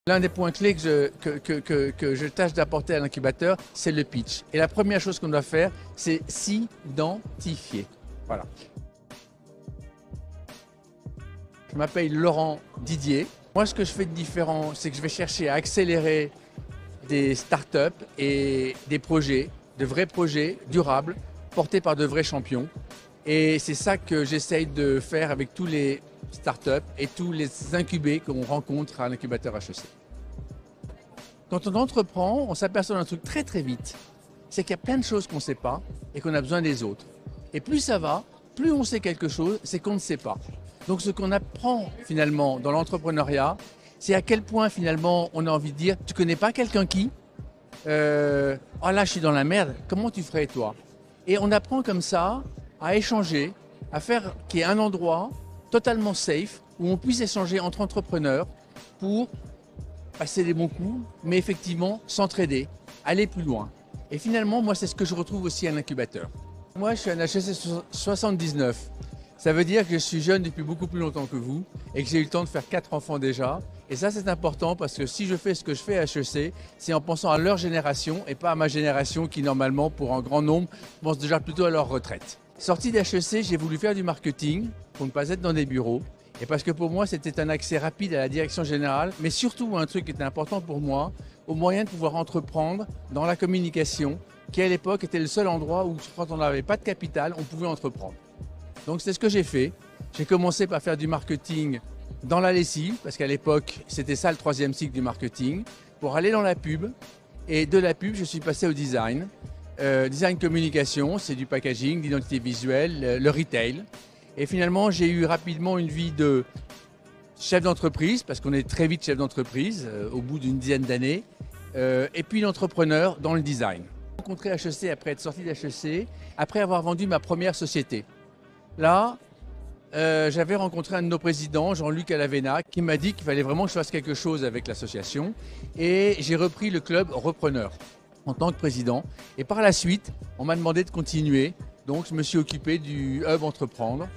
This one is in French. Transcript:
L'un des points clés que je tâche d'apporter à l'incubateur, c'est le pitch. Et la première chose qu'on doit faire, c'est s'identifier. Voilà. Je m'appelle Laurent Didier. Moi, ce que je fais de différent, c'est que je vais chercher à accélérer des startups et des projets, de vrais projets durables, portés par de vrais champions. Et c'est ça que j'essaye de faire avec tous les startups et tous les incubés qu'on rencontre à l'incubateur HEC. Quand on entreprend, on s'aperçoit d'un truc très très vite. C'est qu'il y a plein de choses qu'on ne sait pas et qu'on a besoin des autres. Et plus ça va, plus on sait quelque chose, c'est qu'on ne sait pas. Donc ce qu'on apprend finalement dans l'entrepreneuriat, c'est à quel point finalement on a envie de dire, tu connais pas quelqu'un qui oh là je suis dans la merde, comment tu ferais toi? Et on apprend comme ça à échanger, à faire qu'il y ait un endroit totalement safe où on puisse échanger entre entrepreneurs pour passer des bons coups, mais effectivement s'entraider, aller plus loin. Et finalement, moi, c'est ce que je retrouve aussi à l'incubateur. Moi, je suis un HEC 79. Ça veut dire que je suis jeune depuis beaucoup plus longtemps que vous et que j'ai eu le temps de faire 4 enfants déjà. Et ça, c'est important parce que si je fais ce que je fais à HEC, c'est en pensant à leur génération et pas à ma génération qui, normalement, pour un grand nombre, pense déjà plutôt à leur retraite. Sorti d'HEC, j'ai voulu faire du marketing pour ne pas être dans des bureaux. Et parce que pour moi, c'était un accès rapide à la direction générale, mais surtout un truc qui était important pour moi, au moyen de pouvoir entreprendre dans la communication, qui à l'époque était le seul endroit où, quand on n'avait pas de capital, on pouvait entreprendre. Donc c'est ce que j'ai fait. J'ai commencé par faire du marketing dans la lessive, parce qu'à l'époque, c'était ça le 3e cycle du marketing, pour aller dans la pub. Et de la pub, je suis passé au design. Design communication, c'est du packaging, d'identité visuelle, le retail. Et finalement, j'ai eu rapidement une vie de chef d'entreprise, parce qu'on est très vite chef d'entreprise, au bout d'une dizaine d'années, et puis l'entrepreneur dans le design. J'ai rencontré HEC après être sorti d'HEC, après avoir vendu ma première société. Là, j'avais rencontré un de nos présidents, Jean-Luc Alavena, qui m'a dit qu'il fallait vraiment que je fasse quelque chose avec l'association. Et j'ai repris le club Repreneur en tant que président. Et par la suite, on m'a demandé de continuer. Donc, je me suis occupé du Hub Entreprendre.